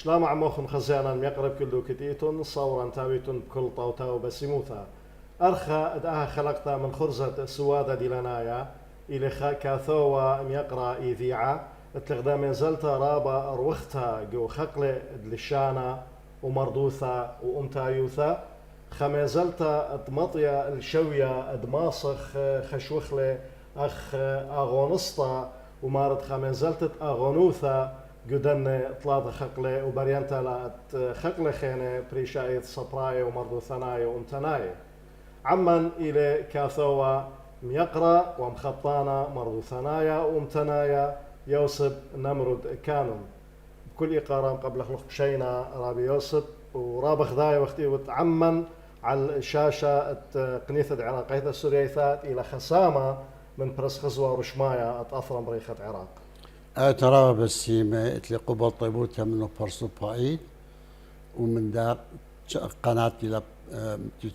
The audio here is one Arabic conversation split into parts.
شلا مع موخن خزانا ميقرب كل كتيتون صورا تاويتون بكل طوتاو بسيموثا أرخى داها خلقتا من خرزة سوادة ديلانايا إلى كاثوا ميقرا إيذيعة اتلغدا زلتا رابا أروختا جو خقلة دلشانا ومردوثا وأمتايوثا خمازلتا اتمطيا الشوية ادماسخ خشوخلة أخ أغونستا ومارد خمازلتت أغونوثا جدن طلاد خقلة وبريانتا لا خقلة خينة بريشايت صبراي ومردوثناي وأمتناي عمن إلى كاثوا ميقرا ومخطانا مردوثنايا وأمتنايا يوسف نمرد كانون بكل إقارة قبل خلق بشينا رابي يوسف وراب خدايا وقتي وتعمن على الشاشة قنيثة العراقية السوريثات إلى خسامة من برس خزوة ورشمايا أتأثر بريخة عراق ترى بس ما اتلقوا بالطيبوتها منه برسو بعيد ومن دار قناة إلى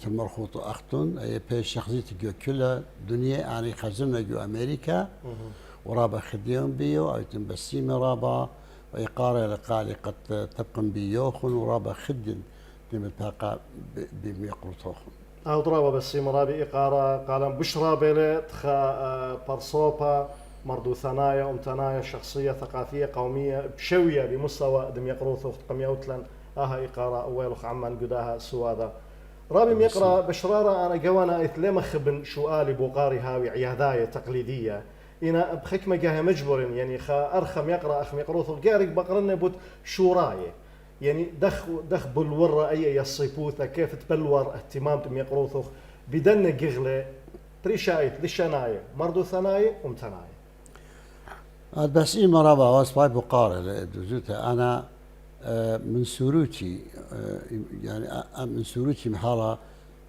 تمرخوط أختون أي بيش شخصيتي جو كلها دنيا يعني خزنة جو أمريكا ورابا خديهم بيو أو تنبسيمة رابا وإقارة لقالي قد تبقى بيوخن ورابا خدن تمتاقى بميقروتوخن أو ضرابة بسيمة رابي إقارة قالن بشرى بيلت خا برصوبة مردو ثنايا أمتنايا شخصية ثقافية قومية بشوية بمستوى دم يقروثوخ قم يوتلن إقارة أولوخ عمان قداها سوادا رابي ميقرا بشرارة أنا جوانا إثلم خبن سؤالي بوقاري هاوي عياداية تقليدية إنا بحكمة جاها مجبور يعني خا أرخم يقرأ أخم يقروث جارك بقرنا بوت شوراية يعني دخ بالورة أي يصيبوثة كيف تبلور اهتمام تم يقروثوخ بدن جغلة بريشايت للشناية مردو ثناية ومتناية بس إيه مرابا واسباي بقارة دوزوتا أنا من سوروتي يعني من سوروتي محالة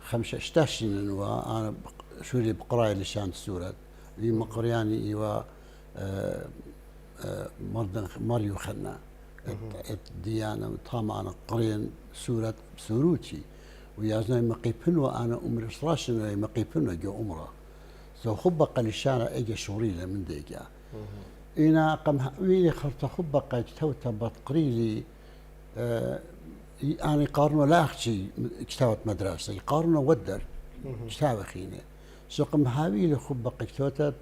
15 سنة أنا شوري بقراي لشان السورة اللي مقرياني إيوا ماريو خنا ديانا طامع أنا قرين سورة سوروتي ويازنا مقيبن وأنا أمر إسراشنا مقيبن جو أمره سو خبق لشان إجا شوريلة من ديجا إنا قم ويلي خرط خبق توتا بتقريلي يعني قارنوا لا أختي كتابة مدرسة قارنوا ودر كتابة خينة سوق مهاوي لخبق كتوتا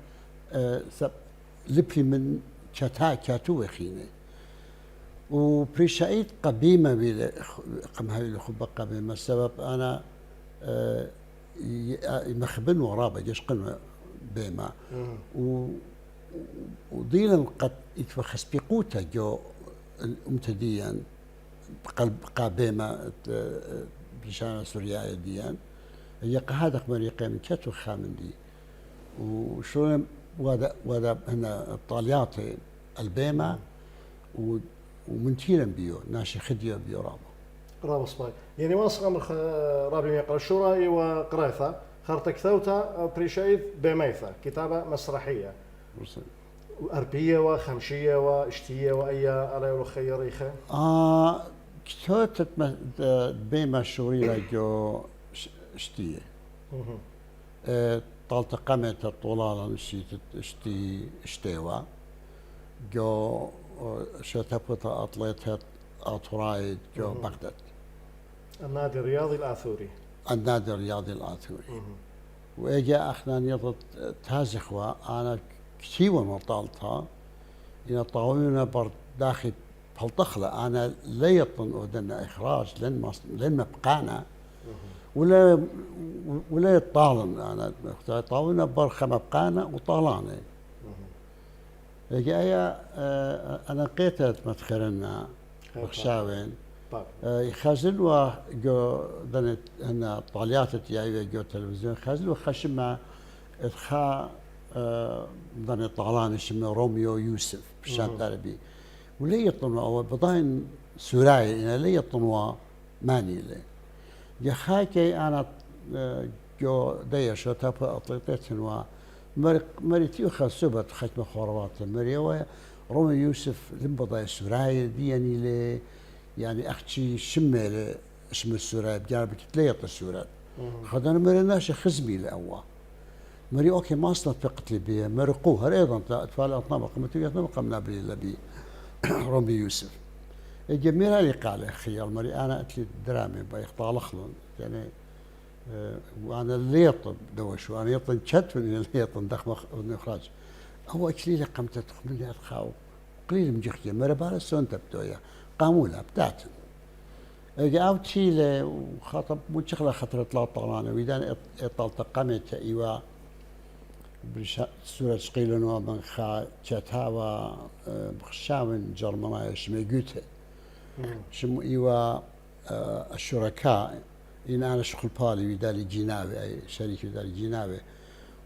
لبي من كاتو خينة وبريشايت قبيمة بلا مهاوي لخبق قبيمة السبب أنا مخبن ورابة جيش قلنا بيما وديلا قد يتفخس بقوتا جو الامتديا قلب قابيمة بشان سوريا ديان هي قهادق مريقة من كاتو خامن دي وشو ودا هنا الطاليات البيمة ومن تيرا بيو ناشي خديو بيو رابا صباي يعني واصغ من رابي يقرا الشورى وقرايثة خرطك ثوتا بريشايث بميثة كتابة مسرحية أربية وخمشية واشتية وأي على خيريخة كتوتت بيما شوريرة جو اشتية طالت قامت الطلالة نشيت اشتيوا جو شتبوتا أطليتها أطرايد جو بغداد النادي الرياضي الآثوري وإجا أخنا نيضت تازخوا أنا كتيوة مرطالتها إن طاوينا برد داخل بلطخلة أنا لا يطن ودنا إخراج لن ما بقانا ولا يطالن أنا طاوينا برخة ما بقانا وطالاني إجا أنا قيتت متخرنا بخشاوين يخزلوا جو دنت هنا طاليات تياي جو تلفزيون خزلوا خشمة إدخاء دني طالان اسمه روميو يوسف بشان تربي ولا يطنوا أو بضاين سوراي إن لا يطنوا ماني له يا خاكي أنا جو داير شو تابع أطلقتهن مريتيو خسبت ختم خرابات مريوة روميو يوسف لمبضاي سوراي دياني له يعني أختي شمل اسم السورة بجانب تليط السورة خدنا مرناش خزمي الأول مري أوكي ما أصلا فقط لي مرقوها أيضا أطفال أطناب قمتية نبقى من أبريل لبي رومي يوسف جميل لي قال أخي المري أنا أتلي درامي بيخطى لخلون يعني وأنا اللي يطب دوش وأنا يطن شت من اللي يطن دخم إخراج هو أكلي لي قمت تخمن لي أتخاو قليل مجخية مرة بارسون تبدويا قاموا لها بتاعتن جاء تشيله وخاطب مو شغله خطر طلع طلعنا وإذا طلع قامت إيوا سورة شقيلون ومن خا شتها وبخشاون جرمنا شمي جوته شمو إيوا الشركاء إن أنا شغل بالي بدالي جنابي أي شريك بدالي جنابي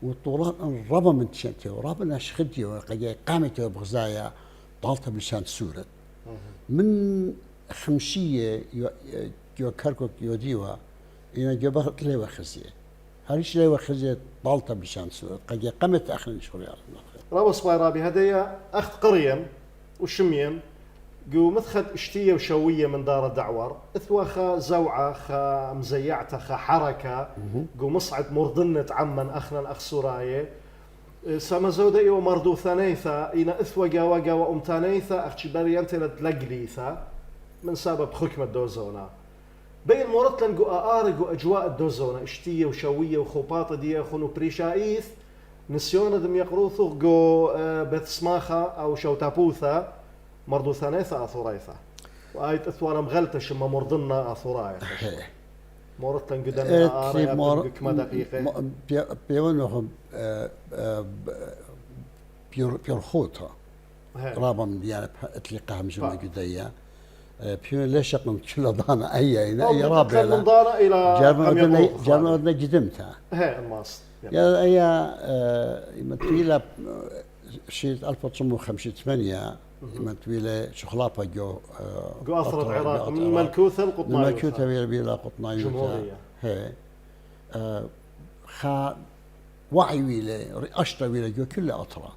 والطولان ربا من تشنتي وربنا شخدي وقد قامت بغزايا طالته بلسان سورة من خمسية يو كركوك يو ديوا إن جبهت لي وخزية هريش لي وخزية طالته بلسان سورة قد قامت أخلين شغلي على رابو صباي رابي هدايا أخت قريم وشميم جو مدخل اشتية وشوية من دار الدعور اثوا خا زوعة خا مزيعته خا حركة جو مصعد مرضنة عمن أخنا أخ سوراية سما زودة ومردو ثانيثا إنا اثوا جاوا وأمتانيثا أختي بريانتي لتلقليثا من سبب خكمة دوزونا بين مورتلن جو آرجو أجواء الدوزونا اشتية وشوية وخوباطة دي خنو بريشايث نسيون دم يقروثو جو بثسماخة أو شوتابوثا مردو ثانيثا أثوريثا وآيت أثوانا مغلطة شما مرضنا أثورايثا مورتلن قدنا آرجو كما دقيقة بيونهم بيرخوتها رابا من ديانة اتلقاها مجمع قدية بيون ليش من كل ضانا أي رابع من ضانا إلى جرمنا قدمتها هي الماس يا أي متويلة شيء 1958 متويلة شخلاطة جو أثرت العراق من ملكوثة القطنايوثة من ملكوثة بيلا قطنايوثة جمهورية هي خا وعي ويلة أشطة ويلة جو كل أطرة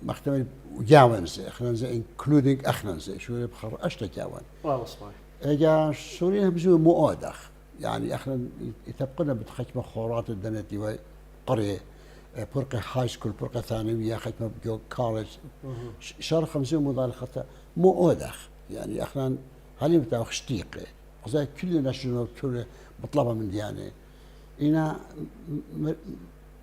مختمل جاونزة خلينا including أخنزة شو اللي بخر أشطة جاون صحيح إجا سوريا بزو مؤدخ يعني احنا يتبقنا بتخشم خورات الدنيا قرية برقة هاي سكول برقة ثانوية خشم جو كولج شهر 50 مضال خطأ مؤدخ يعني احنا هالي بتاع خشتيقة وزي كلنا شنو كل بطلبها من ديانة إنا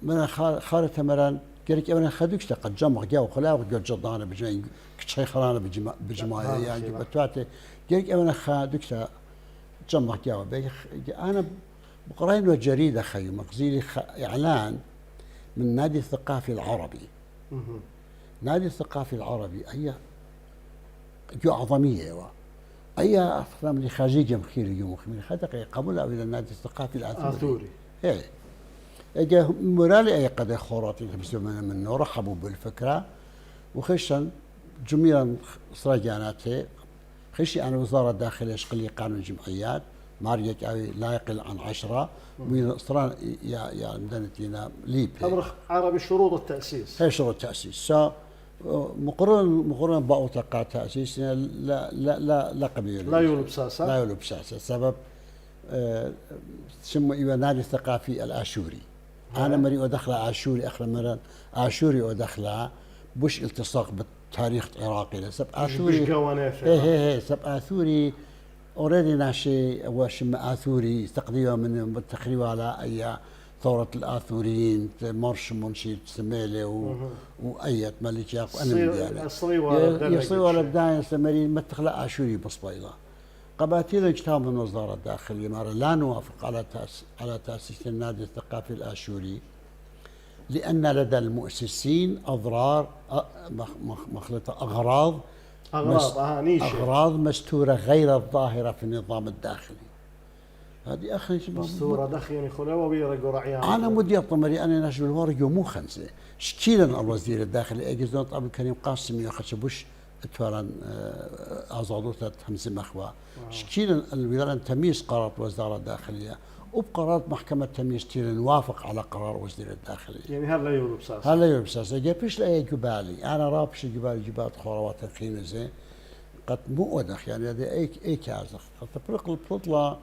من خارة مران قالك أنا خدوكش تقد جمع جاو خلاص جو جدانا بجمع كشي خلانا بجماعة يعني بتوعته قالك أنا خدوكش جمع جاو أنا بقرأين وجريدة خيو مقزيلي إعلان من النادي الثقافي العربي نادي الثقافي العربي أي جو عظمية أي أفلام اللي خارجية مخير يوم خمير خدق قبول إلى النادي الثقافي الآثوري إيه اجا مرالي اي قد خوراتي بزمن منه رحبوا بالفكره وخشن جميعا صراجاناته خشي انا وزاره الداخليه شقلي قانون الجمعيات ماريت لا يقل عن 10 من صران يا مدنتينا ليبي امر عربي شروط التاسيس هي شروط التاسيس مقرن باوتقا تاسيس لا قبيل لا يلبساسا لا يلبساسا سبب سمو ايوا نادي الثقافي الاشوري أنا مري أدخل عاشوري أخلا مرة عاشوري أدخل بوش التصاق بالتاريخ العراقي لسب عاشوري هي سب عاشوري أوريدي ناشي وشم عاشوري تقديما من بالتقريب على أي ثورة الآثوريين مرش منشي سميلة وأية ملك ياقو أنا من ديالة يصير بداية سمرين ما تخلق عاشوري بصبيلة قباتيل اجتماع من وزارة الداخلية مرة لا نوافق على تأسيس النادي الثقافي الآشوري لأن لدى المؤسسين أضرار مخلطة أغراض مستورة غير الظاهرة في النظام الداخلي. هذه أخي مستورة داخلي خلاوة ويرجو رعيان. أنا مدير طمري أنا نجم الورق مو خمسة شكيلا الوزير الداخلي أجزون أبو كريم قاسم يخشبوش تفعلا أعضاء همزة مخوى شكيلا الوزارة تمييز قرارات وزارة الداخلية وبقرارات محكمة تمييز تيرن وافق على قرار وزير الداخلية يعني هلا يلبساس هلا يلبساس جابش لا جبالي أنا رابش جبال خروات الخينزة قد مو ودخ يعني هذا أي كازخ تطبق البطلة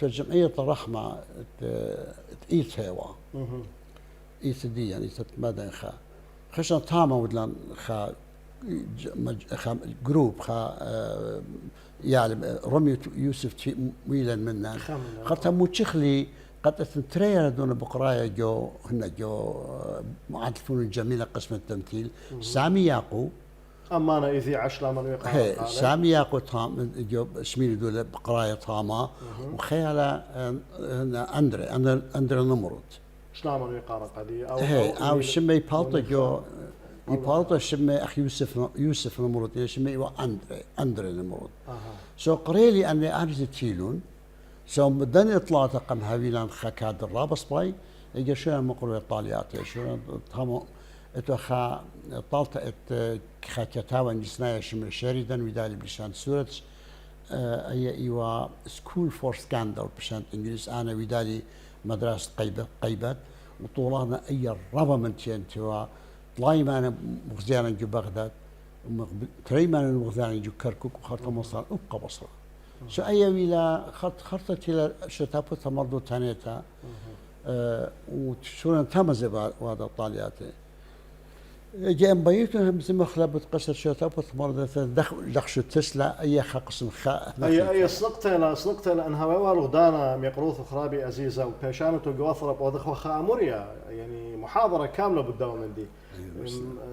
الجمعية الرحمة تقيت هوا إيت دي يعني تتمدن خا خشن تاما ودلان خا جروب يعني رمي يوسف ويلا منا خاطر موتشخلي قد تريا دون بقرايا جو هنا جو معهد الفنون الجميلة قسم التمثيل سامي ياقو أما أنا إذي عشلا من يقع سامي ياقو تام جو شميل دول بقرايا تاما وخيالا أندري نمرود شلون من يقرأ قدي أو شمي بالطو جو يبالطو شمي أخ يوسف نمرود يعني شمي أندري نمرود سو قريلي أني أرز تيلون سو بدني طلعت قم هاويلان خكاد الرابس باي يجي شو مقروء الطاليات شو تهم اتوخا طالت ات خكتاوا جسنايا شمل شريدن ويدالي بلشان سورتش اي ايوا سكول فور سكاندل بشان انجليز انا ويدالي مدرسة قيبات وطولانا اي الربا من تينتوا طلاي معنا مغزيانا جو بغداد تري معنا مغزيانا جو كركوك وخرطة مصر ابقى بصرة شو أي ويلا خرطة إلى شتابوتا مرضو تانيتا وشو تمز وهذا الطاليات جاء بيتهم زي ما خلبت قصر شتابوتا مرضو دخشوا تسلا أي قسم أي صنقت لأنها والغدانا ميقروث خرابي عزيزة وبيشانته جواثرة وضخ خاموريا يعني محاضرة كاملة بالدوام من دي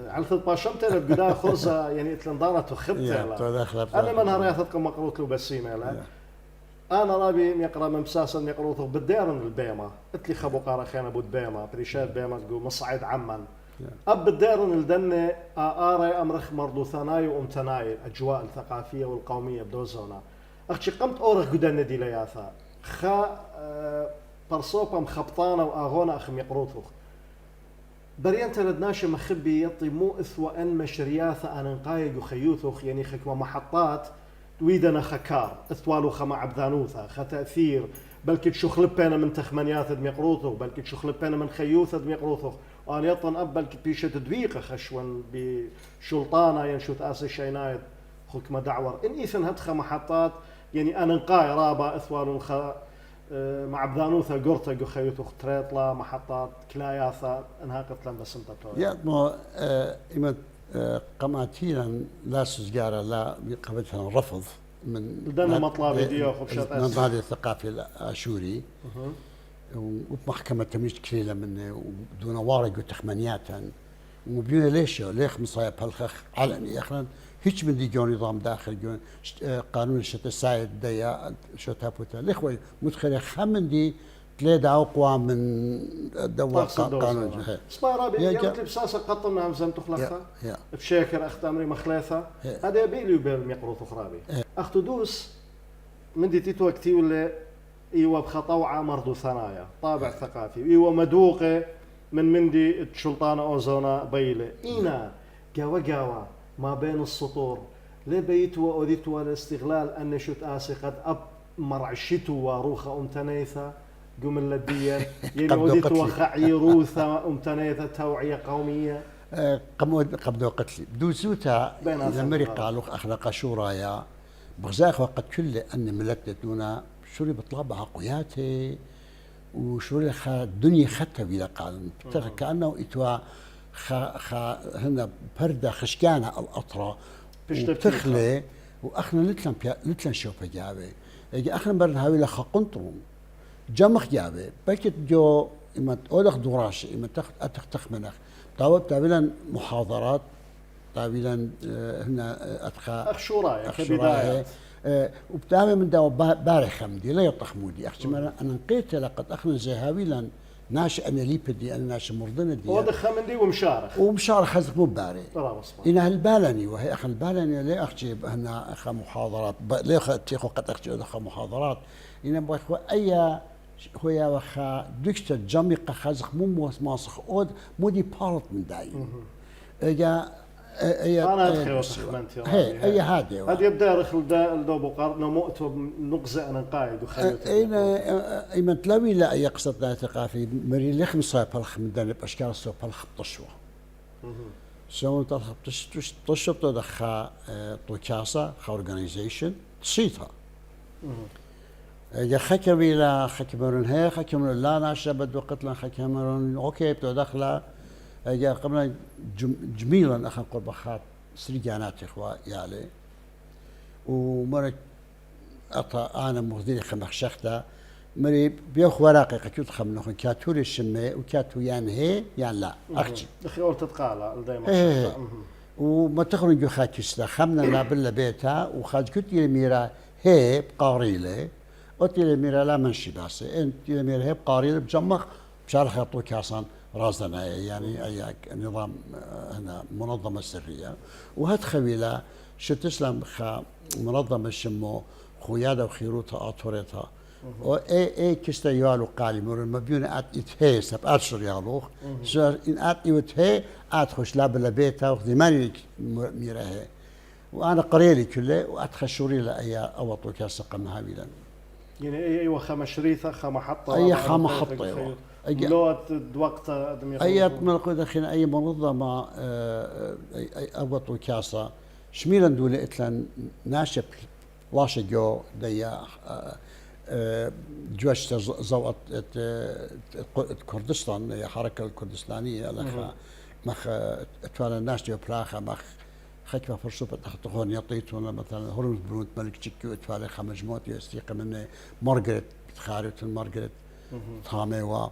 على ثلاث باشمت له بقدا خرزة يعني تلندانة وخبت له أنا من هرياثتكم مقروط له بسيمة له أنا رابي يقرأ ممساسا يقروثه بالديرن البيمة اتلي خبو قارا خينا بود بيمة بريشات بيمة تقول مصعد عمان أب الديرن الدنة آري أمرخ مرضو ثناي وأمتناي الأجواء الثقافية والقومية بدوزونا أختي قمت أورخ قدنة دي لياثا خا برصوبة مخبطانة وآغونا أخم يقروثه بريانتا لدناش مخبي يطي مو إثوى أن مشرياثة أن نقايق وخيوثوخ يعني خكمة محطات ويدنا خكار إثوالو خما عبدانوثا ختأثير بلكي تشخلبنا من تخمنياث دميقروثوخ بلكي تشخلبنا من خيوث دميقروثوخ وأن يطن أب بلكي بيشة تدويقة خشون بشلطانة ينشوت آسي شينايت خكمة دعور إن إيثن هدخة محطات يعني أن نقاي رابا إثوالو مع بذانوثا قرطة خيوتو تريطلا محطات كلاياثا انها قتلا بس انت يا مو ايمت قماتينا لا سجارة لا قبلتها رفض من لدينا مطلب ديو خبشات من هذا الثقافي الاشوري ومحكمة تميز كليلة منه ودون وارق وتخمنياتا ومبينا ليش مصايب هالخخ علني اخرا هيك من دي جو نظام داخل جو قانون الشتاء السايد ديا شو تابوتا الاخوه متخيل خمن دي ثلاثة أقوى من دوا قانون سبارابي يمت بساسة قطنا همزم تخلقها بشاكر أخت أمري مخلاثة هذا يبيلي وبيل ميقروث خرابي أخت دوس من دي تيتو كتي ولا إيوه بخطوعة مرضو ثنايا طابع ثقافي إيوه مدوقة من مندي الشلطانة أوزونا بيلة إينا قاوة ما بين السطور لبيت وأوديت والاستغلال أن شت آسي قد أب مرعشتو وروخة أمتنيثة قم اللدية يعني أوديت وخعي روثة أمتنيثة توعية قومية قبضوا قتلي بدوزوتا لما قالوا أخلاق شورايا بغزاخ وقت كل أن ملكت دونا شوري بطلبها قياتي وشوري الدنيا خدتها بلا قال كأنه إتوا هنا بردة خشكانة الأطرة وتخلي وأخنا لتلن شوفة جابي يجي أخنا برد هاوي لخا قنطرون جمخ جابي بكت جو إما تقولخ دراش إما تخ منخ تابلا محاضرات تابلا هنا أخشورايا كبداية وبتعمل من دوا بارخ مدي لا يطخمودي أختي أنا نقيت لقد أخنا زي هاوي لن ناشئ أنا ليبدي أنا ناشئ مرضنا دي ودخ من دي ومشارخ خزق مو باري إن هالبالني وهي أخ البالني ليه أختي هنا أخ محاضرات ليه تيخو قد أختي أخ محاضرات إن بخو أي هو يا وخا دكتور جامعة خزق مو ماسخ أود مودي بارت من داي أنا أدخل وسخمنتي هي هذه هذا يبدأ رخل دو بقارنا مؤتو نقزة أنا قاعد وخيوت أين تلاوي لا يقصد ذات ثقافي مري لخم صايب الخمدان بأشكال صوب الخبطشوا سو تخبطش تدخل توكاسا خورجانيزيشن تصيتها يا خكمي لا خكمرون هي خكمرون لا ناشا بدو قتلا خكمرون أوكي بتو دخله جاء قبل جميلا أخا قرب خات سريجانات إخوة يالي ومرة أنا مغذي خمخ شختا مري بيوخ ورقة كتوت خمنخ كاتوري الشمي وكاتو يان هي يان لا أختي أخي قلت تقالة دايما وما تخرج جو خاكستا خمنا لا بلا بيتها وخاج كنت ميرا هي بقاريلة قلت ميرا لا منشي باسي انت ميرا هي بقاريلة بجمخ بشارخ يعطوك كاسان رازنا يعني أي نظام هنا منظمة سرية وهاد خويلة شو تسلم منظمة شمو خويادة وخيروتها أطورتها اي كستا يالو قالي مر مبيون ات هي سب اشر يالوخ شر ان ات هي ادخش لا بلا بيتها وخذي ماني ميره وانا قريلي كله وادخشوري لا اي اوطو كاسقنا هابيلا يعني اي وخا شريثه خا محطه اي خا محطه لوت وقت اي من اخينا اي منظمه اي اوطو كاسه شميلا دول اتلان ناشب واش جو ديا جوشت زوات كردستان هي حركة الكردستانية لخا مخ اتوانا الناس ديو براخا مخ خكفة فرصوبة تحت هون يطيتونا مثلا هرمز برونت ملك تشكي اتوانا خمجموت يستيقى من مارغريت بتخارت مارغريت تامي و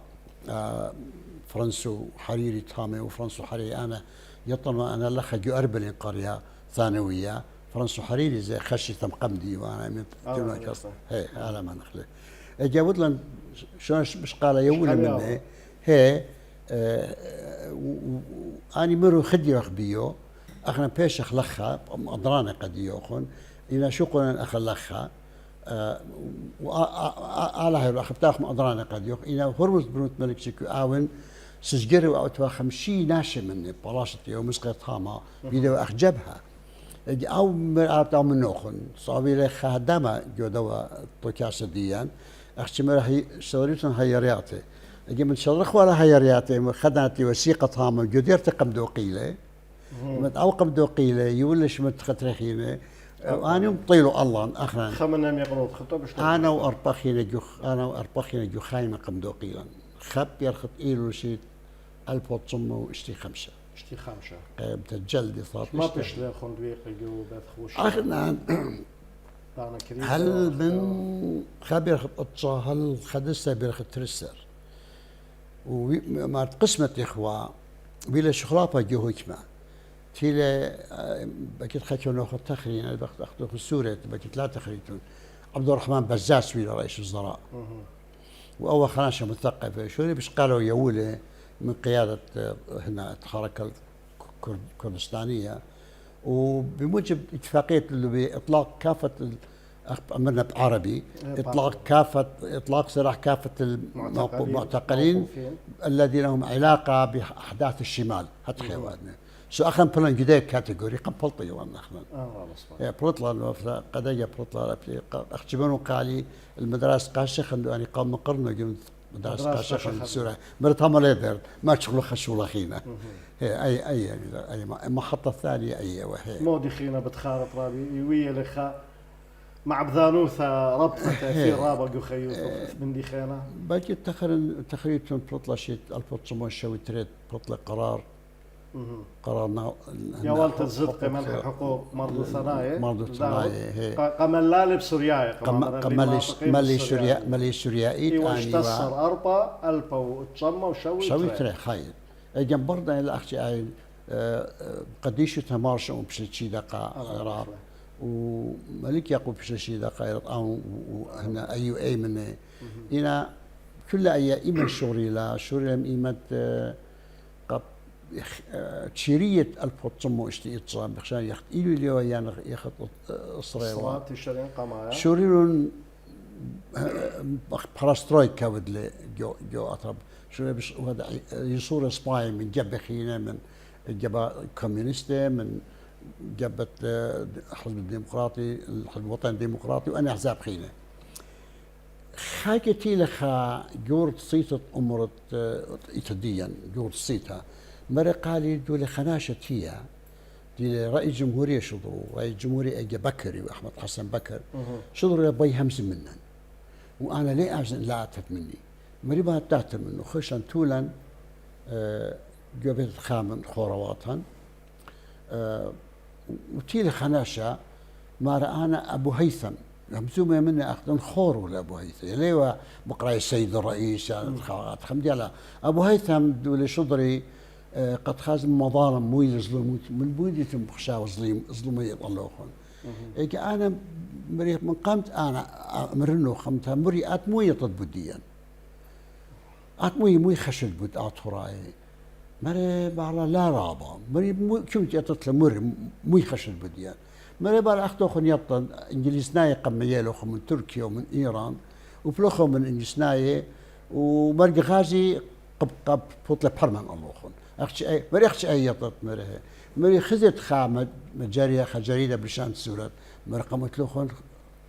فرنسو حريري تامي وفرنسو حريري انا يطلع انا لخا جو اربلين قرية ثانوية فرنسو حريري زي خشي تم قمدي وانا من جمله كاس هي على ما نخلي جاود لنا شلون مش قال يولي منه هي اني مرو خدي رخبيو اخنا بيش اخلخها اضرانا قد يوخن الى شقنا اخلخها على هاي الاخ بتاخ اضرانا قد يوخ الى هرمز بنوت ملك شكو اون سجري او توا 50 ناشي من بلاشت يوم مسقط هاما بيدو اخجبها او مرأة من نوخن صابي لي خدمة جودوا طوكاس ديان اختمر هي شريتون هيرياتي اجي من شرخ ولا هيرياتي خدنتي وثيقة هام جدير تقم دوقيله مت اوقم دوقيله يولش متخترخينه وانا مطيلو الله اخنا خمنا يقرض خطب انا واربخين جو خايمه قم دوقيلا خب يرخط ايلو شيء 1905 اشتي خامشة بتجلدي صار ما بيشلي خندويق جو بثخوش اخنا هل من خبر خطة هل خدسة بيرخ ترسر وما قسمة إخوة بلا شخلافة جو هكما تيلا بكيت خاتون أخذ تخرين أنا بأخذ في سوريا بكيت لا تخريتون عبد الرحمن بزاس ويلا رئيس الوزراء وأول خناشة مثقفة شو اللي بش قالوا يولي من قيادة هنا الحركة الكردستانية وبموجب اتفاقية اللي بإطلاق كافة أمرنا بعربي إطلاق سراح كافة المعتقلين الذين لهم علاقة بأحداث الشمال حتى خيواتنا سو أخن بلان جديد كاتيجوري قبلطي وانا أخنا بروتلا قدايا بروتلا أختبرون قالي المدرسة قاشخ يعني قام مقرنا مدرسة قاشخ سورة مرتهم ليدر ما تشغلوا خشوا لخينا أي محطة ثانية أي وهي مودي خينا بتخارط رابي ويا لخا مع بذانوثا ربطة في رابق وخيوط من دي خينا باقي تخريج بروتلا شيت 1923 بروتلا قرارنا يا والت الزدقي منح حقوق مرضو ثنايا مرضو ثنايا قملالي بسورياي مالي سوريائي واشتصر أربا ألبا وتشمى وشوي تري خايل جنب برضه الأخ عين قديش تمارشوا بشي دقة وملك يعقوب بشي دقة وهنا أي من هنا كل أي إيمان شغري لا شغري إيمان تشيرية البطمو اشتيتصام بخشان يخت إلو اليو يعني يخط إسرائيل صلاة تشرين قمايا شوريرون باراستروي كود لي جو أطرب شوري بس وهذا يصور سباي من جبهة خينا من جبهة كوميونستة من جبهة الحزب الديمقراطي الحزب الوطني الديمقراطي وأنا أحزاب خينا خاكتي لخا جورت صيتة أمرت إتديا جورت صيتها مرة قالي دول خناشة فيها دي رئيس جمهورية شضروا رئيس جمهورية أجا بكري وأحمد حسن بكر شضروا يا بي همس منن وأنا ليه أعزن لا أتت مني مريبا تحت منه خشن تولا جوبت خامن خورواتهن وتيلي خناشة ما رآنا أبو هيثم همزومة منا أخذن خور ولا أبو هيثم ليوا بقرأ السيد الرئيس يعني خمدي أبو هيثم دولي شضري قد خازم مظالم مويل ظلم من بوديتم بخشاو ظلمي يطلعوهم إيك أنا مريح من قمت أنا مرنو خمتها مريئات موية تطبوديا موي خشد بود آتوراي مري بعلا لا رابا مري كنت يتطلع موي خشد بوديا مري بعلا أخذوا خن يطن إنجليزناي قميالو من تركيا ومن إيران وفلوخو من إنجليزناي ومرق غازي قب فوتلا برمان الله خن مري أختي أي يطط مري خزت خامد مجارية خجريدة بلشان سورة مري قمت له خن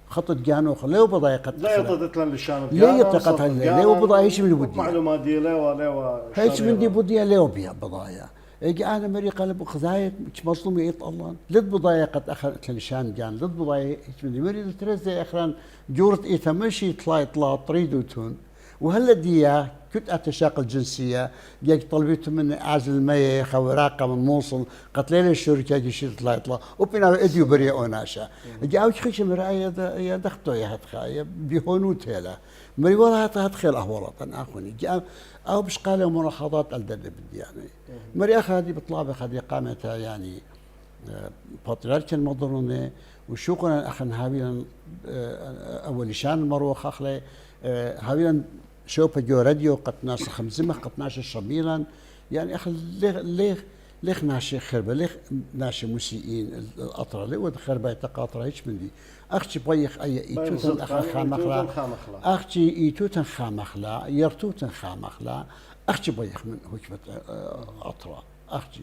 خطط جانوخ ليه بضايقة لا يطلت لنا لشان ليه يتقطع ليه وبضايق ايش من بدي معلومات دي ليه ايش من دي بدي ليه بيا بضايا اجي انا مري قلب خزايد مش مظلوم يط الله لد بضايقة اخذت لشان جان لد بضايق ايش من دي مري ترزي اخرا جورت ايتا مشي يطلع طريدوتون وهلا ديا كنت اتشاق الجنسيه جاك طلبت من اعزل المي خوراقه من موصل قتلي الشركه جي يطلع وبنا اديو بريء ناشا جاو خش مرايه يا دختو يا هتخا بيهونوت هلا مري ولا هتخيل اهورات اخوني جاء او بش قالوا ملاحظات الدب بدي يعني مري اخ هذه بطلاب هذه قامتها يعني بطريرك المضرونه وشكرا اخ هابيلا اول شان المروخ اخلي هابيلا شوف جو راديو قد ناس خمزمة قد ناس شميلا يعني أخي ليخ ناشي خربة ليخ ناشي موسيقيين الأطرة ليه ودخربة يتقاطرة هيش من دي أختي بيخ أي إيتوتن خامخلا أختي إيتوتن خامخلا يرتوتن خامخلا أختي بيخ من هجمة أطرة أختي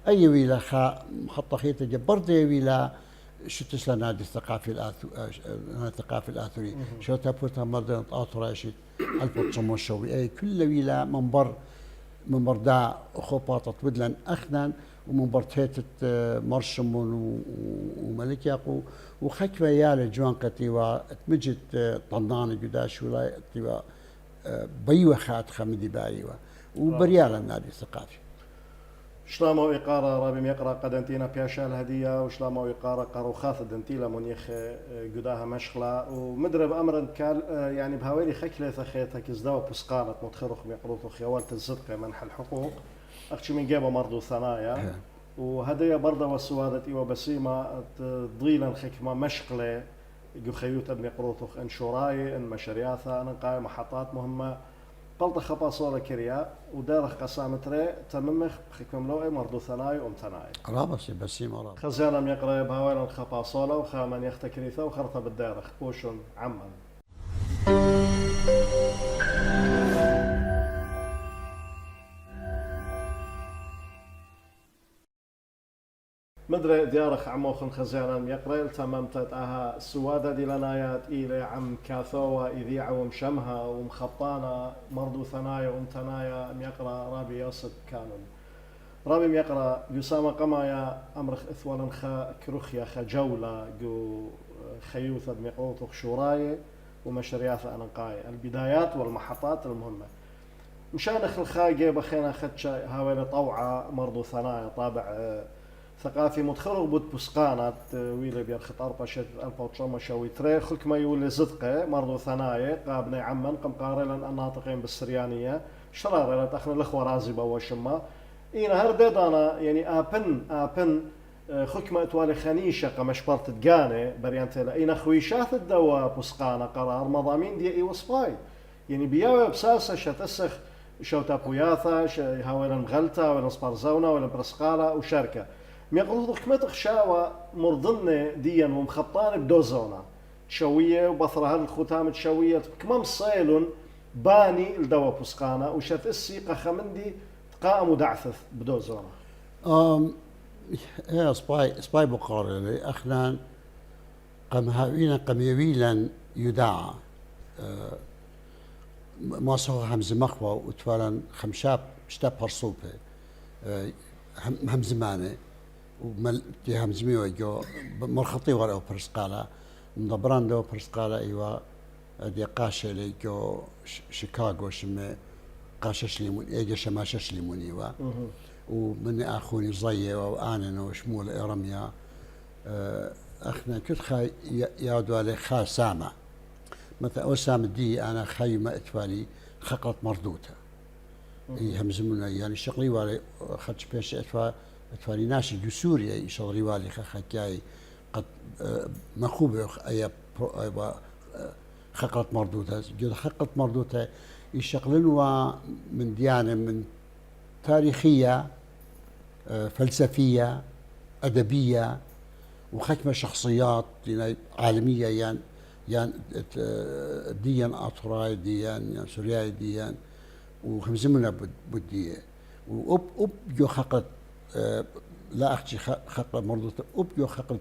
أي ويلا خا مخطخيته جبردي ويلا شو تسلا نادي الثقافي الآثري شو تابوتا مردن أطرة شيء البطشمو شوي أي كل ويلا منبر دا خوباطة ودلن أخنا ومنبر تيتت مرشمون وملك ياقو وخكوة يالا جوان قتيوا تمجد طنان جداش ولا تيوا بيوة خات خمدي بايوة وبريالا النادي الثقافي شلامو إقارة رابم يقرأ قدنتينا بياشال هدية وشلامو إقارة قروخاث دنتيلا منيخ قداها مشخلة ومدرب أمرا كال يعني بهاويلي خكلة ثخيتها كزداو بسقانة متخرخ ميقروثو خيوالة الزدقة منح الحقوق أختي من جيبه مرضو ثنايا وهدية برضه والسوادة إيوة بسيمة ضيلا خكمة مشقلة جو خيوتا ميقروثو انشوراي ان مشارياثا ان قايم محطات مهمة قلت خبا صورة كريا ودارخ قسامتري تممخ خكم لوئي مردو ثناي ثناي رابس بسيمة رابس خزانا يقرأ بهاويلا خبا صولة وخامن يختكريثا وخرطة بالدارخ بوشن عمان مدري ديارخ عموخن خزانا يقرأ تممت اها السوادة دي لنايات إلى عم كاثوة إذيعة ومشمها ومخطانة مردو ثنايا ومتنايا يقرأ رابي يوسف كانون رابي يقرأ يسامى قمايا أمرخ إثوالا خا كروخيا خا جولة جو خيوثة بمقروطخ شوراي ومشرياثة أنقاي البدايات والمحطات المهمة مشان الخا جيبا خينا خدش هاويل طوعة مردو ثنايا طابع ثقافي متخرج بود بسقانات ويلي بير خطار باشت البوتشوما شوي تريخ كما يولي زدقه مرضو ثنايا قابني عمان قم قارلا الناطقين بالسريانيه شرار تاخذ الاخوه رازبه وشما انا هردد انا يعني ابن خكمه توالي خنيشه قمش برت تقاني بريانتلا اين خويشات الدواء بسقانه قرار مضامين دي اي وصفاي يعني بياوي بساسه شتسخ شوتا بوياثا هاولا مغلتا ولا سبارزونا ولا برسقاله وشركه ميقولوا كمت خشاوة مرضنة ديا ومخطانة بدوزونا شوية وبثرها الختام الشوية كمام صيلون باني الدواء بسقانة وشت السيقة خمندي تقام ودعثث بدوزونا يا سباي بقارة أخنان قم هاوينا قم يويلا يداعى ما سوى همز مخوة وتفالا خمشاب شتاب هرصوبة همزمانة ومل تهم زميوه جو مرخطي ولا برسقالة مدبران دو برسقالة ايوا دي قاشة لي جو شيكاغو شم قاشة شليمون ايجا شماشة شليمون ايوا ومن أخوني ضية وأنا وشمول إرميا أخنا كنت يادوا على خا سامة مثلا أسام دي أنا خيمة إتوالي خقلت مردوته يهمزمنا يعني شغلي والي خدش بيش إتوالي ناشي جسوري شغلي والي خكاي قد مخوبة أي خقلت مردوته جد خقلت مردوته يشغلوا من ديانة من تاريخية فلسفية أدبية وختمة شخصيات عالمية يعني ديان أطراي ديان سورياي ديان وخمزمنا بدية وأب جو خقت لا أختي خقت مرضوت أب جو خقت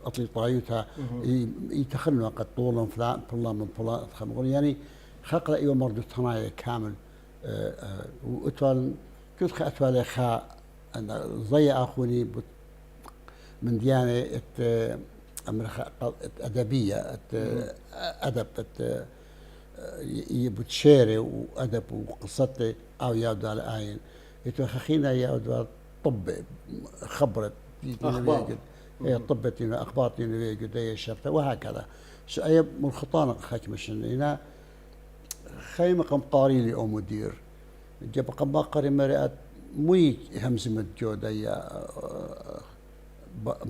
أطلي طايوتها يتخلوا قد طولهم فلان من فلان خمغون يعني خقت أيوة مرضوت هنايا كامل وأتوال كنت أتوالي خا أنا ضي أخوني من ديانة أدبية أدب بتشاري وأدب وقصتي أو يعود على آين يتوخخينا يعود على طب خبرت أخبار طبت أخبار يجد شرطة وهكذا أي من خطانة خاكمشن هنا خيمة قم قاري لي أو مدير جاب قم باقري مرأت مي همزمت جودة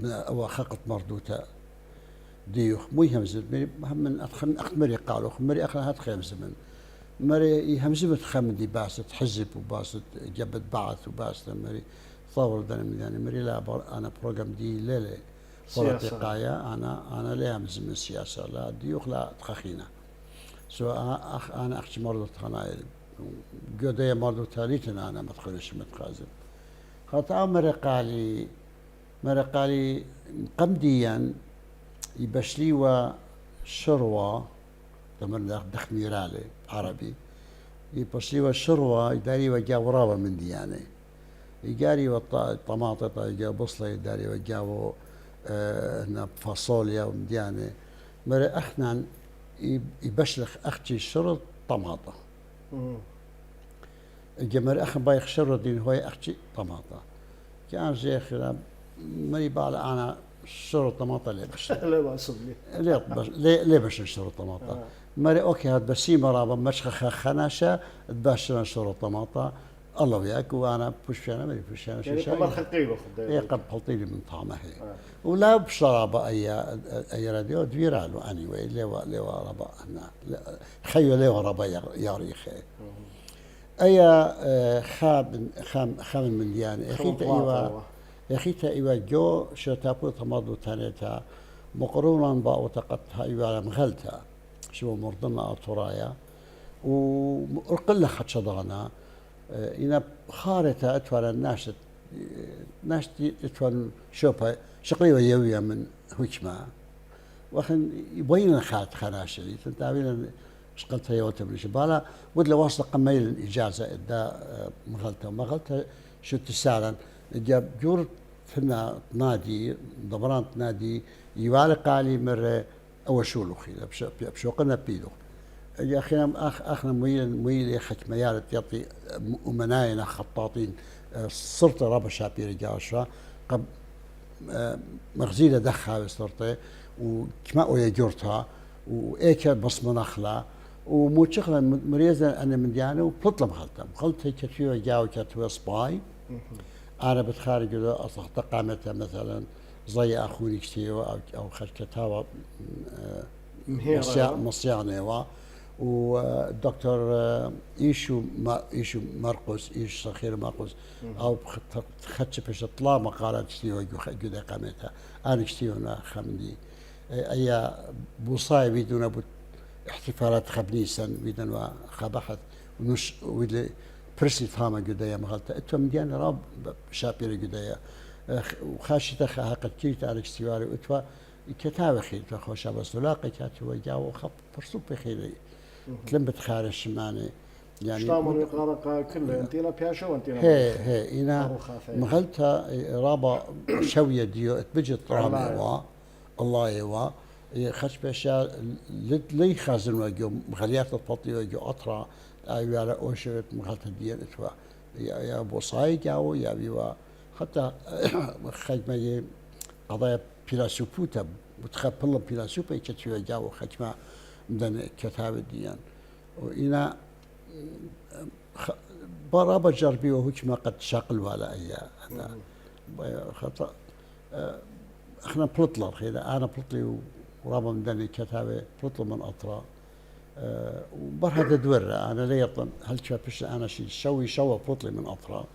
أو خقت مردوته ديوخ مي همزمت من أخمري قالوا خمري أخنا هات خمزمن مري همزمت خمدي باسط حزب وباسط جبت بعث وباسط مري ثور دنا يعني مري لا أنا بروجرام دي ليلة صورة أنا لا همزم السياسة لا ديوخ لا تخخينا سو أنا أختي مرضت هنا جودة مردوته ليتنا أنا ما تخليش متخازن خاطر مرقالي قمديا يبشلي وشروة تمر دخل ميرالي عربي يبشلي وشروة يداري وجاو رابا من دياني يجاري والطماطة يجاو بصلة يداري وجاو فاصوليا ومدياني مري احنا يبشلخ اختي شرط طماطة الجمر أخن بايخ شر الدين هو أختي طماطة كان زي خلاب مري بعد أنا شر الطماطة ليه بش لا بأصبني ليه بش شر الطماطة مري أوكي هاد بسيمة رابا مشخ خناشة تباشر شر الطماطة الله وياك وأنا بوشانا مري بوشانا يعني قمر خقيله هي قد بحلطيلي من طعمه هي ولا بشرابة أي راديو فيرالو أني وي لوا ربا هنا خيو لوا ربا ياريخي أي خام من ديانة أخيتا إيوا جو شتابو تمضو تانيتا مقرونا باو تقطها إيوا مغلتا شو مرضنا أطرايا وقلنا حد شضانا إنا خارطة أتوال الناس تتوال شوبا شقيوة يوية من هجمة وخن يبين خات خناشري تنتابين شقلتها يوتا من شبالا ودلا واسطة قميل الإجازة دا مغلتا شو تسالا جاب جور فينا نادي دبران نادي يوالي قالي مرة أول شو له خير بشوقنا بيدو يا أخي أخنا مويل خك ميالة يعطي أمناينا خطاطين صرت رابع شابير جاشا قب مغزيلة دخها صرت وكما ويا جورتها وإيكا بصمة نخلة وموتشخلة مريزة أنا من ديانة وبطلب غلطة كتير جاو كتير سباي أنا بتخارج له أصلا قامتها مثلا زي أخوني كتير أو خشكتها مصيانة ودكتور إيشو مرقس إيش صخير مرقس أو خدش بيش طلع مقالات كتير جدا قامتها أنا كتير خمدي أي بوصاي بدون احتفالات خبنيسا بدون خبحث ونش ودي برسي فاهمة جدايا مغلطة اتوم ديان راب شابير جدايا وخاشته حقت كيت على استواري اتوا كتاب خير خوش بس لاقي كاتوا جاو خب فرصو بخير تلم بتخارج ماني يعني شلون يقرا كله انتينا بياشو انتينا هي انا مغلطة رابا شوية ديو بجت رامي الله يوا خش باشا لي خازن وجو مغليات الفطي وجو اطرا أيوة على أوشرت مغلطة ديان إتوا يا ابو صايد يا بيوا حتى خدمه قضايا فيلسوفوتا متخبل فيلسوفا كتشوي جاو خدمه من كتاب ديان وإنا برابا جربي وهوش ما قد شاقل ولا أي هذا خطأ احنا بلطلر خيدا انا بلطلي ورابا مدني كتابه بلطل من اطرا وبرهد دور انا ليطن هل تشافش انا شي شو بلطلي من اطرا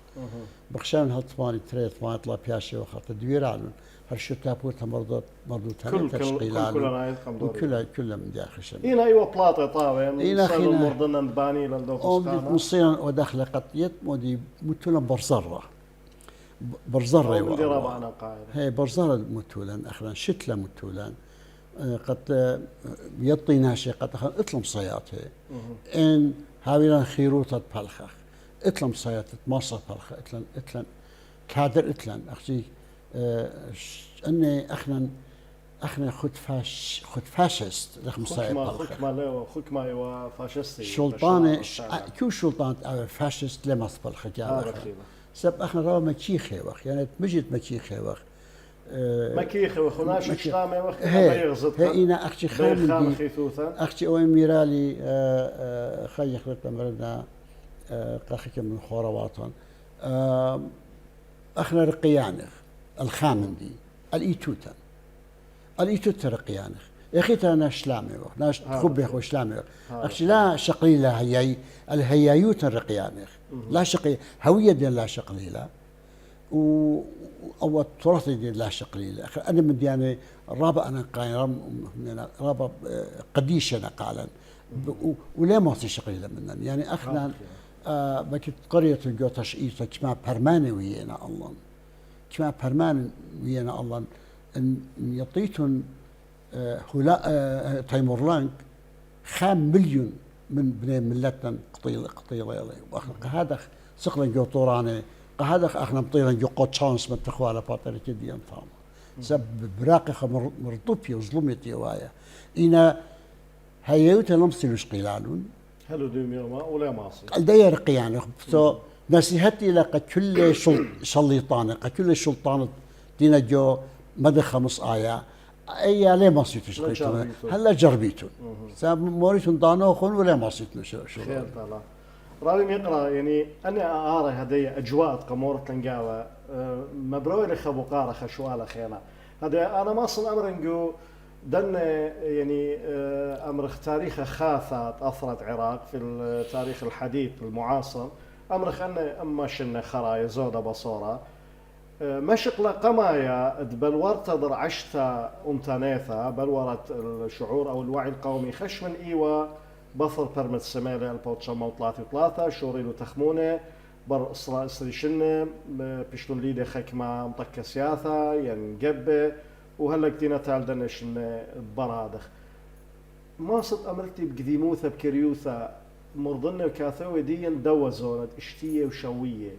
بخشان هالطماني تريت ما يطلع بياشي وخط دوير علن هالشو تابوت مرضو تاني تشقيلان كلها من داخل شمال هنا ايوه بلاطه طاوين هنا مرضنا نباني للدوخستانا مصيرا وداخل قطيت مودي متولا برزره برزره عندي رابع انا قاعد هي برزره متولا اخرا شتله متولا قد يطي ناشي قد اطلم صياته ان هاويلا خيروطه بلخخ اطلم صياته مصر بلخ اتلن كادر اتلن اختي اني اخنا خد فاشست رقم صياد خكمه وفاشستي شلطانه كيو شلطان او فاشست لمس بلخ جاب سب اخنا راه مكيخي وخ يعني مجد مكيخي وخ مكيخي وخ وناش شامه وخ بيغزط هنا اختي خام اختي او ميرالي خي خلت مرنا قاخك من خورواتن اخنا رقيانخ الخامندي الايتوت رقيانخ يا اخي انا شلامي وخ ناش خبخ وشلامي اختي لا شقيله هي الهيايوت الرقيانخ لا شقي هويه ديال لا شقليله او التراث ديال لا شقليله انا من يعني رابع انا قايم رابع قديش انا قالا ولا ما في شقليله منن يعني اخنا بكت قريه الجوتش ايتا كما برماني ويانا الله كما برمان ويانا الله ان يعطيتن هلا تايمورلانك 5 مليون من بني ملتنا قطيله هذا سقلن جو طوراني هذا احنا مطيرن جو قوتشانس من تخواله فاطر كدي انفام سب براقه مرطوبي وظلمتي وايا انا هيوت لمسلوش قيلالون هلو دوميوما ولا ماصي الدير قيان سو نصيحتي لك كل شليطانه كل شلطانه دينا جو مدى 5 آية اي لا ما صيتش هلا جربيتون ساب موريتون دانو خون ولا ما صيتنا شو خير طلع رابي يقرا يعني انا ارى هدي اجواء قمورة تنقاوه مبروي لخبو قاره خشواله خينا هذا انا ما اصلا امر نقو دن يعني امر تاريخ خاثه اثرت العراق في التاريخ الحديث المعاصر امر خلنا اما شن خرايا زوده بصوره مشقلة قمايا بلورت در عشتا امتانيثا بلورت الشعور او الوعي القومي خش من ايوا بثر برمت سميلة البوتشا موطلاتي وثلاثة شوريلو تخمونة بر إسراء إسريشنة بيشتون ليدي خكمة مطكة سياثة يعني قبة وهلا كتينا تالدنش برادخ ما صد أمرتي بقديموثة بكريوثة مرضنا كاثوي دي دوزونت اشتية وشوية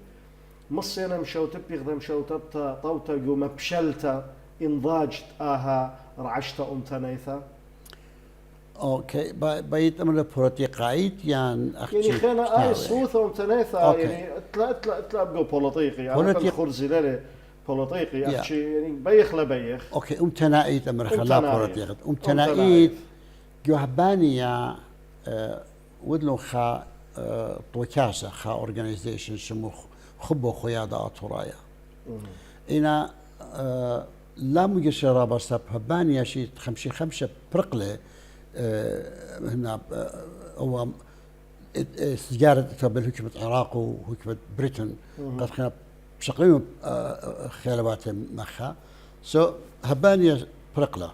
مصينا مشوتب يغدا مشوتبتا طوتا قوم بشلتا انضاجت آها رعشتا أمتانيثا اوكي بيت امر بروتيقايت يعني يعني خلينا صوثه ومتناثه يعني تلا بقول بوليطيقي يعني الخرزي لله بوليطيقي احكي يعني بيخ لبيخ اوكي امتنايت امر خلا بروتيقت امتنايت جوهبانيا ودلو خا طوكاسه خا اورجانيزيشن شمو خبو خياده اطرايا انا لا مجشره بس هبانيا شي 5 برقله هنا هو سجارة تبع حكومة العراق وحكومة بريطن قد كنا بشقلهم خيالات مخا سو هبانيا برقلة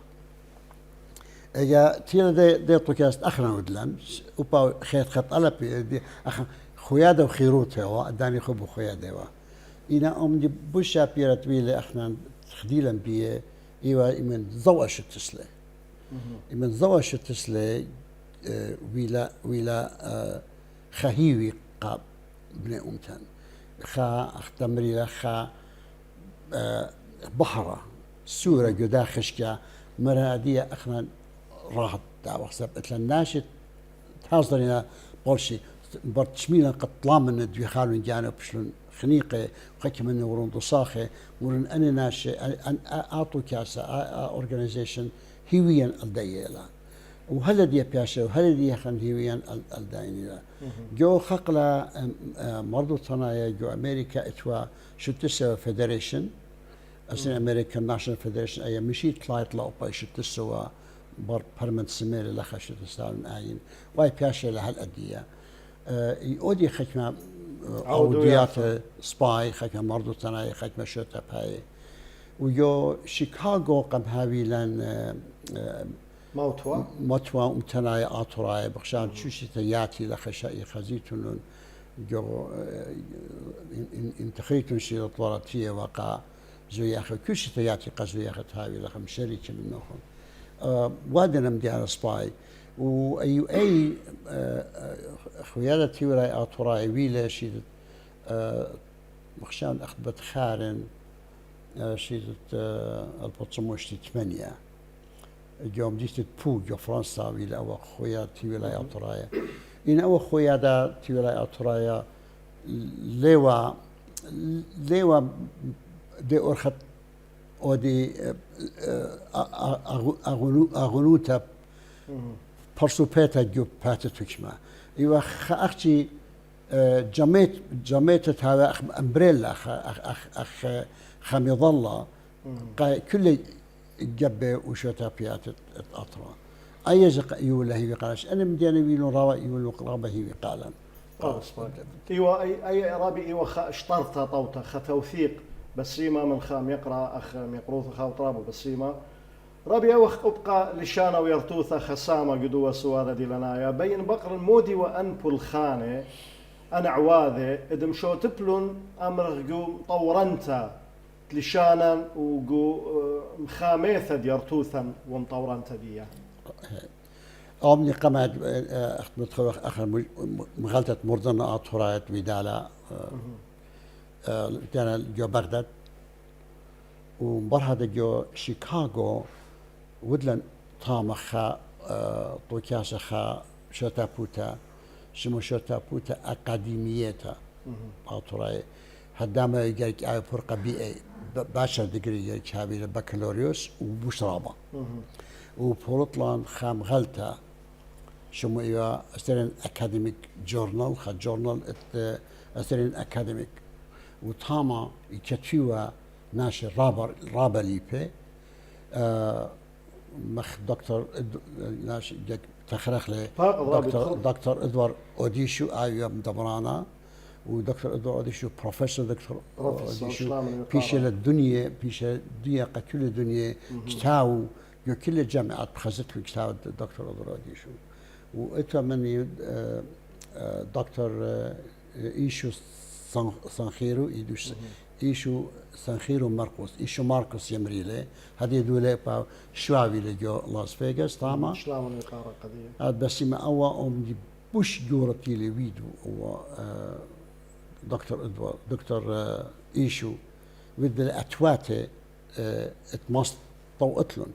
يا تيلا دي طوكاست اخنا ودلم وبا خيط خط ألب خيادة وخيروت هو اداني خبو خيادة هو إنا دي بوشا بيرت بيلي اخنا خديلا بيه ايوا من زوش التسلي من زوش التسلي ويلا خهيوي قاب بن أمتن خا اختمري خا بحرة سورة جدا خشكا مرادية اخنا راحت دعوة سبت للناشط حاضرين بولشي برتشميلا قد طلامن دوي خالون جانا بشلون خنيقة وخكي من ورون ضصاخة ورن أنا ناشي أن أعطوا كاسة أورجانيزيشن هيويا الدايلا وهلا دي بياشة وهلا دي خن هيويا الدايلا جو خقلا مرضو صنايا جو أمريكا اتوا شو تسوى فيدريشن أصلا أمريكان ناشونال فيدريشن أي مشيت طلعت لأوبا شو تسوى بر برمنت سمير لخا شو تسالن آين واي بياشة لهالأدية يودي خكمة عوديات سباي خكمة مرضو صنايا خكمة شوتا باي ويو شيكاغو قم هاوي لان موتوا امتنايا آطراي بخشان شوشي تياتي لخشائي خزيتون جو انتخيتون شي لطوراتية وقع زوي أخي كوشي تياتي قزوي أخي هاوي لخم شريك منهم وادنا مديار سباي وأي خيالتي وراي آطراي ويلا شي بخشان أخذت خارن شيدت البطموشتي 8 اليوم جيت بو جو فرنسا ولا أو خويا تي ولاية أطرايا إن أو خويا دا تي ولاية أطرايا لوا دي أرخت أو دي أغنوتا برسوبيتا جو باتتوكما إيوا أختي جميت هذا أمبريلا أخ خميظلة كل جبه وشوتا بيات الأطرا أي زق يولا هي قالش أنا مدينا بينو روا يولو قرابة هي قالا إيوا أي رابي إيوا اشترطها طوطة ختوثيق بسيمة من خام يقرأ أخ ميقروث خاو طرابو بسيمة رابي أوخ أبقى لشانة ويرتوثة خسامة قدوة سوادة دي لنايا بين بقر المودي وأنبو الخانة أنا عواذة إذا مشو تبلون أمر جو طورنتا لشانا وجو مخاميثة ديرتوثا ومطورنتا ديا أمني قمعت متخوخ آخر مغالطة مردنا أطهرات ودالا كان جو بغداد ومبرهد جو شيكاغو ودلن طامخا طوكياسخا شوتابوتا شمو شوتابوتا أكاديميتا أطهرات هدام يجيك على فرقة بي باشر ديجري يجيك هابي البكالوريوس وبشرابة وبورتلاند خام غلطة شمو إيوا أسترين أكاديميك جورنال خا جورنال أسترين أكاديميك وطاما يكتشوا ناشر رابر ليبي مخ دكتور ناشر جاك تخرخ لي دكتور إدوار أوديشو أيوة مدبرانا ودكتور إدوار أوديشو بروفيسور دكتور أوديشو بيش الدنيا كل الدنيا كتاو يو كل الجامعات بخزت في كتاو دكتور إدوار أوديشو وإتوا مني دكتور إيشو سانخيرو إيشو سانخيرو ماركوس إيشو ماركوس يمريله هذه دولة با شوابي لجو لاس فيغاس تاما شلون القارة قضية هاد بس ما أوا أم بوش جورتي لي فيديو هو دكتور إدوار دكتور إيشو ود الأتواتة اتماس طوقتلن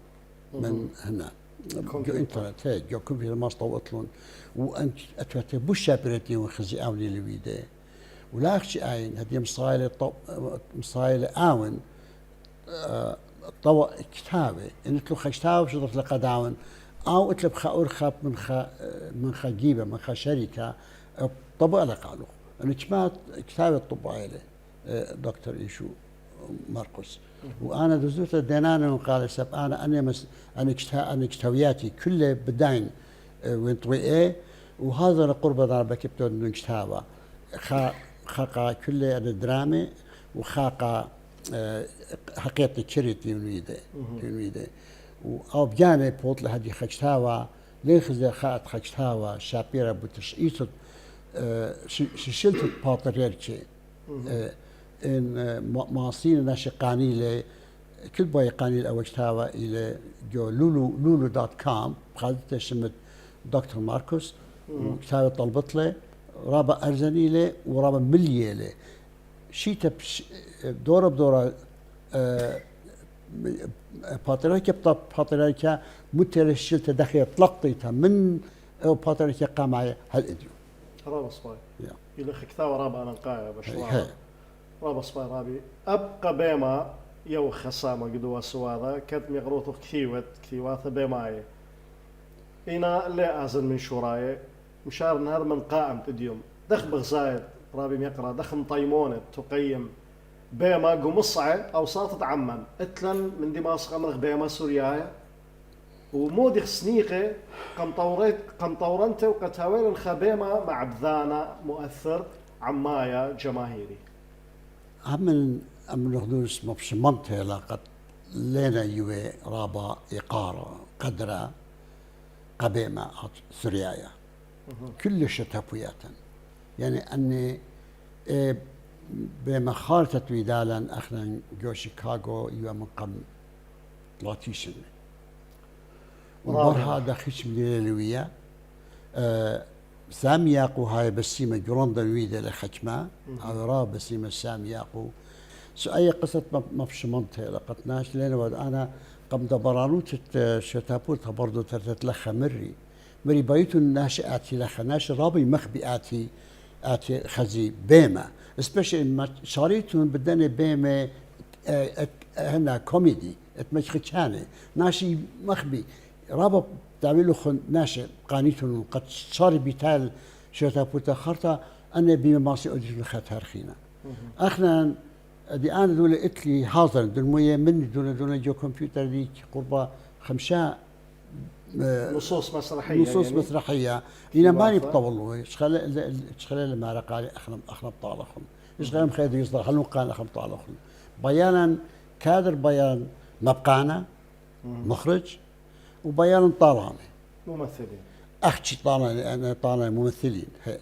من هنا جو إنترنت هاي جو كمبيوتر ماس طوقتلن وأنت أتواتة بوش شابرتي وخزي أولي لفيديو ولا أخشي عين هدي مصايلة آون طوق كتابة إن تلو خشتاو شطرت لقداون أو أتلب خا من خا جيبة من خا شركة طبق لقالو أنا كمات كتابة طبعيلة دكتور إيشو ماركوس وأنا دزوت دينانا وقال سب أنا كتابياتي كلها بداين وين طويقة وهذا القرب ضربة كبتون من كتابة خاقة كل الدراما وخاقة حقيقة كريت تنويده أو بجانب بوط لهدي خشتاوا ليخزي خاط خشتاوا شابيرا بتشقيت شلت باتريرتشي إن ماصين ناشي قانيلة كل باي قانيل أو خشتاوا إلى جو lulu.com بخالته شمت دكتور ماركوس وكتابة طلبت له رابع أرزانيلة ورابع مليلة شيء دورة بدورة باتريكا باتريكا مترشلت داخل طلقتها من باتريكا قام هالإديو رابا صباي إلى خكتاوى رابا أنا نقايا بشواذا رابا صباي رابي أبقى بيما يو خسامة قدوة سواذا كانت مغروطة كثيوات بيماي إنا لا أزن من شوراي مشار نهار من قائم تديوم دخ بغزايد رابي ميقرا دخم طيمونة تقيم بيما قمصعة أو صاطت عمان اتلن من دماغ غمرغ بيما سوريايا ومودي سنيقة قم طورنت وقتاويل الخبيمة مع بذانا مؤثر عمايا جماهيري هم نخدوس مبشمنت لقد لنا يوي رابا إقارة قدرة قبيمة سوريايا كل شتابوياتا يعني أني بمخالطة ويدالا أخنا جو شيكاغو يوم من قم لاتيشن وبرها دخيش مدينة سامي ياقو هاي بسيمة جروندر ويدا لخجمة أو را بسيمة سامي ياقو سو أي قصة مفشمنتها لقتناش لين ود أنا قم دبرانوت شتابوت برضو تتلخى مري بايتو الناشئاتي لخا ناش رابي مخبي آتي خزي بيما especially ما شاريتون بدنا بيما هنا كوميدي اتمشخشاني ناشي مخبي رابط تعملوا خن ناشئ قانيتون قد صار بيتال شتابوت خرطة أنا بما ماسي أدري الخطر خينا أخنا دي أنا دول إتلي حاضر دول موية مني دول جو كمبيوتر دي قربة 5 نصوص مسرحية هنا ماني بطولوا شخلي لما رقالي أخنا بطالخهم إشغال خير يصدر خلون قال أخنا بطالخهم بيانا كادر بيان مبقانا مخرج وبيان طالعني ممثلين أختي طالعني أنا طالعني ممثلين هي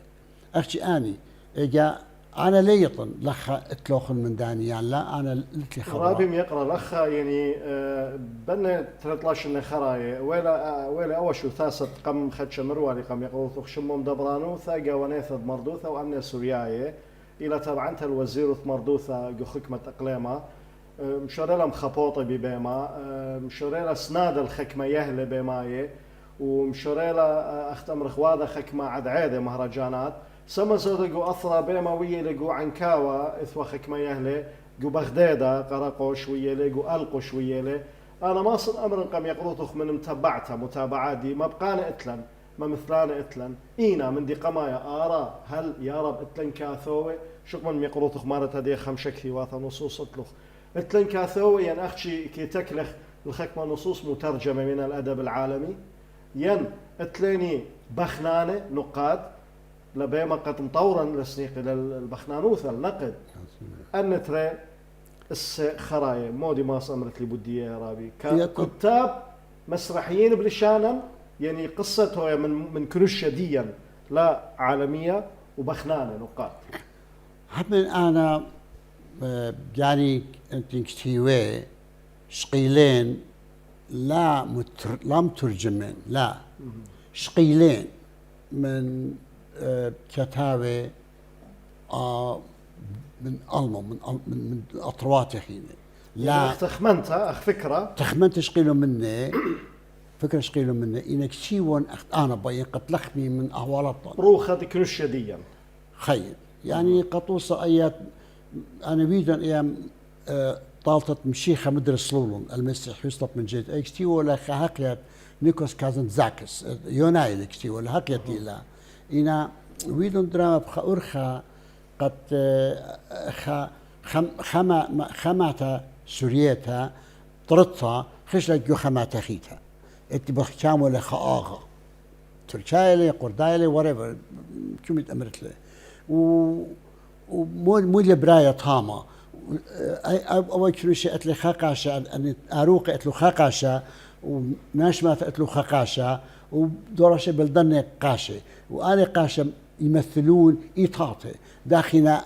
أختي أني إجا أنا ليطن لخا اتلوخن من داني يعني لا أنا لتلي خبر رابي يقرأ لخا يعني بنا 13 خراية ولا أول شو ثاست قم خدش مروالي قم يقول شمهم دبرانو ثاقة ونيثد مردوثة وأمن سورياية إلى تبعنتها الوزير مردوثة جو حكمة أقليمة مشوريلا مخبوطة ببيما مشوريلا سناد الخكمة يهلي بماية ومشوريلا أختم خوادة خكمة عد عادة مهرجانات سما زودقو أثرى بيما ويا لقو عنكاوة إثوى خكمة يهلي قو بغدادة قرقوش ويا لقو ألقوش ويا لي أنا ما صن أمر قم يقروطخ من متابعتها متابعات دي ما بقانا إتلن ما مثلانا إتلن إينا من دي قمايا آرا هل يا رب إتلن كاثوي شو من يقروطخ مارت هدي خمشة كثيواثا نصوص إتلخ إتلن كاثوي ين أختشي كي تكلخ الخكمة نصوص مترجمة من الأدب العالمي ين إتليني بخنانة نقاد لبيما قد مطورا لسنيق للبخنانوثة النقد أن ترى خرايا مودي ما صمرت لي بدي يا رابي كتاب مسرحيين بلشانا يعني قصته من كرشة ديا لا عالمية وبخنانة نقاد هم أنا يعني أنت كتيوي شقيلين لا مترجمين لا شقيلين من كتابة من ألمان من أطرواتي حين لا تخمنتها فكرة تخمنت شقيلو مني فكرة شقيلو مني إنك شيون أنا بين قد لخمي من أهوالطن روخة كرشة ديا خير يعني قطوصة أيات أنا بيدن أيام طالتت مشيخة مدرس لولون المسيح يسلط من جيد اكستي ولا خاقيت نيكوس كازن زاكس يونايل اكستي ولا هاقيت إلا إنا ويدن دراما بخا أرخا قد خماتا سوريتا طرطها خشلة جو خماتا خيتا اتي بخشام ولا خاغا تركايلي قردايلي وريفر كم يتأمرت له ومو لبراية طامة أول كروشة أتلي خاقاشة أن أروق أتلو خاقاشة وناشمات أتلو خاقاشة ودورشة بلدن قاشة وآلي قاشة يمثلون إيطاطي داخلنا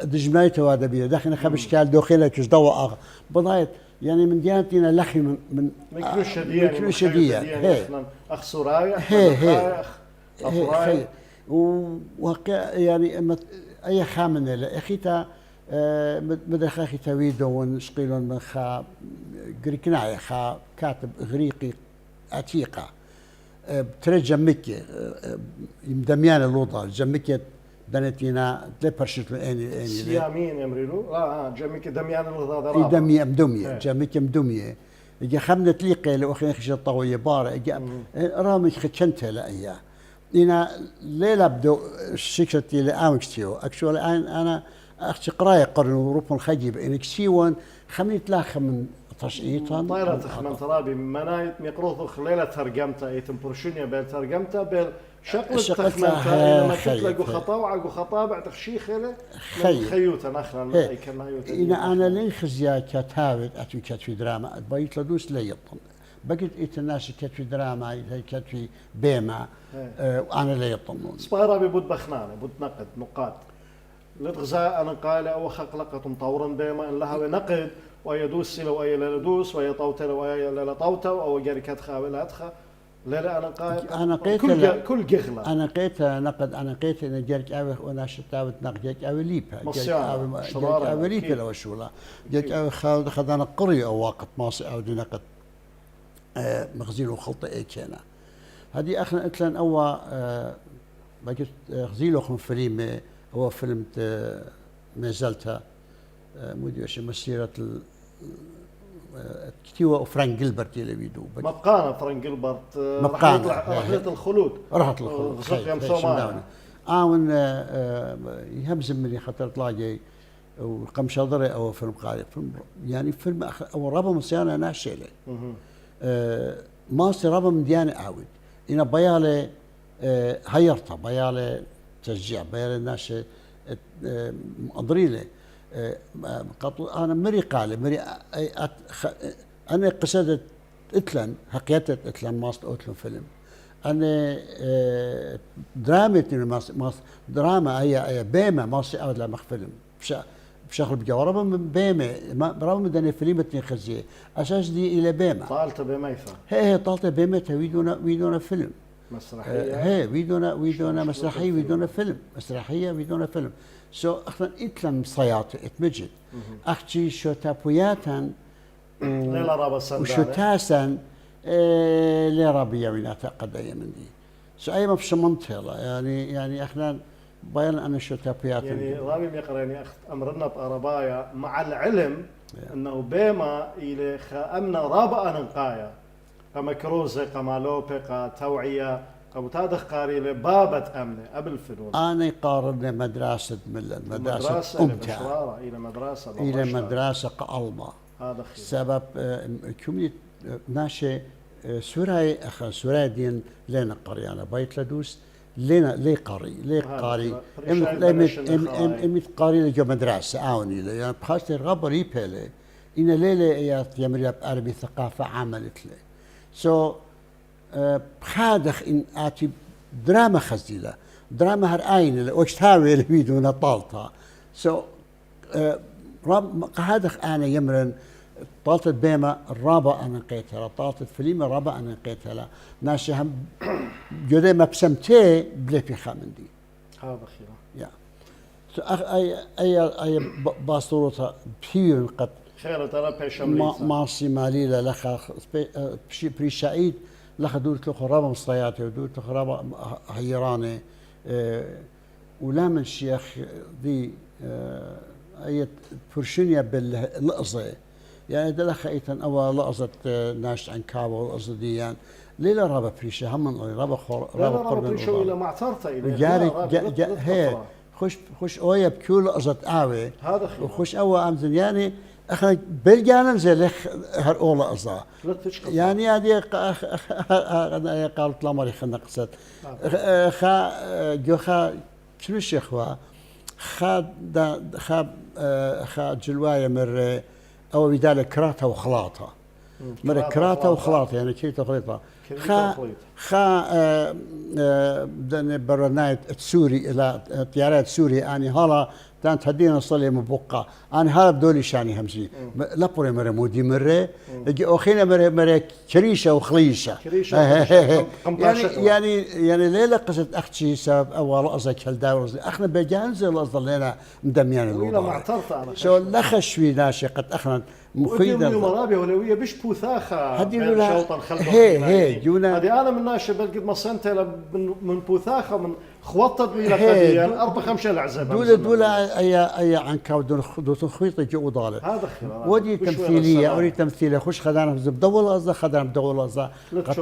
دجمايته وهذا بيه داخلنا خبش كال داخله كش دواء بضايت يعني من ديانتنا لخي من كروشة دي أخ سرايا هي وواقع يعني أي خامنة لأخيتا مدرخ أخي تويدون شقيلون من خا جريكناي خا كاتب إغريقي عتيقة بترجم مكة مدميان الوضع جمكة دنتينا تلبرشت اني سيامين امريلو جمكة دميان الوضع دمية مدمية جمكة مدمية يجي خمنة تليقي لو أخي خش الطوية بارة يجي رامي خشنتها لأياه إنا ليلة بدو شكلتي لآمكسيو أكشوال أنا أختي قراية قرن وروبون خجيب إنك سيوان خمني تلاخ من تشعيطا طايرة تخمن ترابي منايت ميقروضو خليلة ترجمتها ايتم برشونيا بيل ترجمتها بيل شقل تخمنتها لما تطلقوا خطا وعقوا خطا بعد تخشي خيلة خيوتا نخلا أي كنايوتا أنا لين خزيا كتابت أتوي كتفي دراما بيت لدوس لا يطن بقيت إيت الناس كتفي دراما هي كتفي بيما وأنا لا يطنون سبارا ببود بخنانة بود نقد نقاط لتغزاء أنا قايلة أو خلقة مطورا بيما إن لها نقد ويدوس لو أي لا يدوس ويطوت لو أي لا طوت أو جركت خاوي أدخل لا أنا قايل أنا قيت كل جغلة أنا قيت نقد أنا قيت إن جرك أوي وأنا شتاوت نقد جرك أوي ليبها جرك أوي ليبها لو شولا جرك أوي خذنا قرية أو وقت ماصي أو دي نقد مخزين وخلطة إيه كنا هذه أخنا إتلان أو بقيت غزيلو خم فيلم هو فيلم ما زلتها مودي وش مسيرة كتيوة فرانك جيلبرت اللي بيدو مبقانا فرانك جيلبرت رحلة الخلود رحلة الخلود آون يهمزم مني خطر تلاقي وقمش ضري أو فيلم قارئ يعني فيلم أو رابع مصيانة ناشئة ماستي رابع من ديانة عاود إنا بيالي هيرتا بيالي تشجيع بيالي ناشئ أضريلي أنا مري قال مري أنا قصدت إتلان حقيقة إتلان ماست أتلان فيلم أنا درامة دراما هي بيمة ماست أود لما فيلم بشغل بجوارب من بيمة برغم من أن فيلم خزيه أساس دي إلى بيمة طالت بيميثا هي طالت بيمة ويدونا فيلم مسرحية هي ويدونا مسرحية ويدونا فيلم مسرحية ويدونا فيلم سو أخذنا إتلم صياط إتمجد أختي شو تابوياتن ليلة رابا سندانة وشو تاسن لي رابية من أعتقد أي من دي سو أي ما في منطقة يعني أخذنا بيان أنا شو تابوياتن يعني رامي يقرأني أمرنا بأربايا مع العلم أنه بما إلى خامنا رابا أنقايا كما كروزة كما لوبي توعية كمتادخ قاري لبابة أمنة قبل فنون أنا قارن مدرسة ملل مدرسة أمتعة إلى مدرسة قلمة هذا خير سبب كمية ناشئ سوري أخا سوري دين لنا قريانا بيت لدوس لنا لي قاري إمت قاري لجو مدرسة أوني يعني بخاصة الغبر يبهله إن ليلة يمري بعربي ثقافة عملت له سو بخادخ إن آتي دراما خزيلة دراما هر آين وشتاوي اللي بيدونا طالطة سو قهادخ أنا يمرن طالت بيما الرابع أنا قيتها طالت فيلم الرابع أنا قيتها ناشي هم جودي ما بسمتي بلي في خامندي هذا خير يا سو أي باصورتها بيون قد خير ترى بيشمليسا ماسي ماليلا لخا بريشايد لخا دولت لخو رابا مصطياتي ودولت لخو رابا هيراني ولا من شيخ ذي أي فرشونيا باللقزة يعني دلخ أيتن أول لقزة ناشت عن كابا واللقزة دي يعني ليلة رابا بريشا هم رابا رابا بريشا إلى معترته إلى هي خوش أويا بكل لقزة قاوي هذا خير وخوش أول أمزن يعني أخنا بلجانا زي لخ هالأولى أصلا يعني هذه قالت لامري خلنا قصت خا جوخا شنو الشيخوا خا جلواية مر أو بدال كراتا وخلاطة مر كراتا وخلاطة يعني كيف تخليطها خا بدنا برنايت سوري إلى طيارات سوري يعني هلا تان تهدينا صلي مبقى أنا هذا بدولي شاني همزي لا بوري مرة مودي مرة يجي أخينا مرة كريشة وخليشة يعني ليلة قصة أختي سبب أول قصة كالداور أخنا بجانز الأصل لنا مدميان الوضع ما اعترت أنا شو لخش في ناشقة أخنا مخيدة مرابية ولوية بش بوثاخة هذه هي جونا هذه أنا من ناشي بالقد ما سنتي من بوثاخه من خوطت ويلا كديان 4-5 لعزه دولا اي عن كاودون خدوت خيط جو ضاله هذا خير ودي تمثيليه اوري تمثيليه خوش خدانا بدول ازا خدانا بدول ازا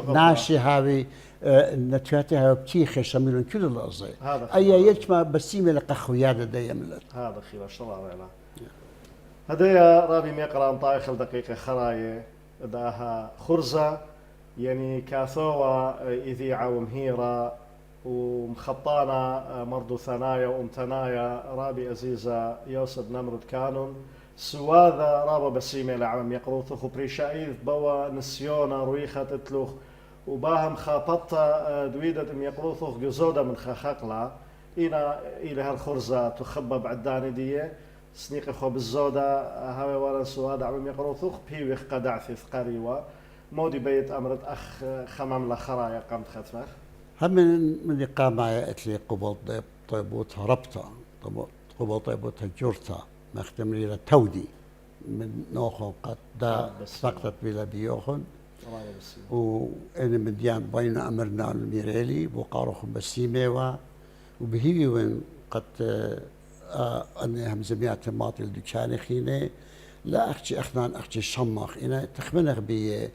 ناشي هاوي نتفاتها بتيخ شاملون كل الازا اي يجمع بسيمه لقخوياده دايما هذا خير ان شاء الله علينا هدايا رابي ميقرا طايخ دقيقه خرايه داها خرزه يعني كاثوة إذيعة ومهيرة ومخطانة مرضو ثنايا وامتنايا رابي أزيزة يوسف نمرد كانون سواذا رابا بسيمة لعم يقروثخ وبريشايذ بوا نسيونا رويخة تتلوخ وباهم خاططة دويدة يقروثخ جزودة من خاخقلا إلى هالخرزة تخبب عداني ديه سنيق خو بالزودة هاوي ورا سواذا عم يقروثخ بيوخ قدعثي ثقاريوا مودي بيت أمرت أخ خمام لخرايا قامت ختمه هم من قام اتلي قبل طيبوتها ربطة قبل طيبوتها جرتا مختم لي تودي من نوخو قد دا سقطت بلا بيوخن وأنا مديان بين أمرنا الميريلي وقاروخ بسيمة وبهي وين قد أنا هم زميات ماطل الدكاني خيني لا أختي أخنان أختي شمخ إنا تخمنخ بي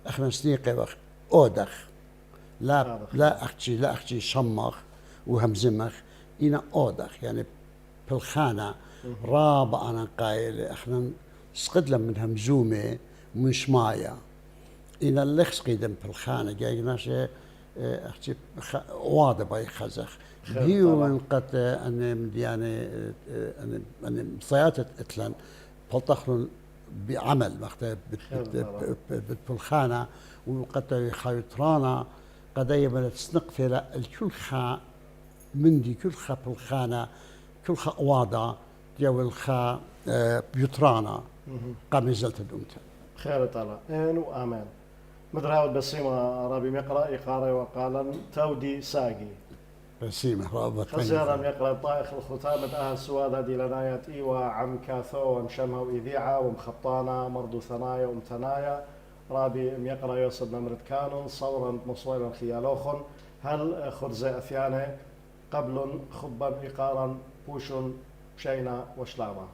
أخنا سنيقي وقت أودخ لا أختي شمخ وهمزمخ إنا أودخ يعني بالخانة رابع أنا قايل أخنا سقدلا من همزومة من شمايا إنا اللخس قيدم بالخانة جاي ناشي أختي واضح باي خزخ بيو قد أنا مدياني أنا صياتة إتلان بلطخلون بعمل وقت بالخانة وقد خيطرانا قد يبلت سنقفل الكل خا مندي كل خا بالخانة كل خا واضع ديال الخا بيطرانا قام نزلت الأمتة خير تعالى إنو آمين مدرعود بسيمة ربي مقرأ يقاري وقالا تودي ساقي بسيمة رابط خزيرا يقرأ طائخ الختامة أهل سواد هذه لنايات إيوة عم كاثو ومشمها وإذيعة ومخطانة مرضو ثنايا ومتنايا رابي يقرأ يوسف نمرد كانون صورا مصويلا خيالوخن هل خرزي أثيانه قبل خبا إقارا بوشن شينا وشلاما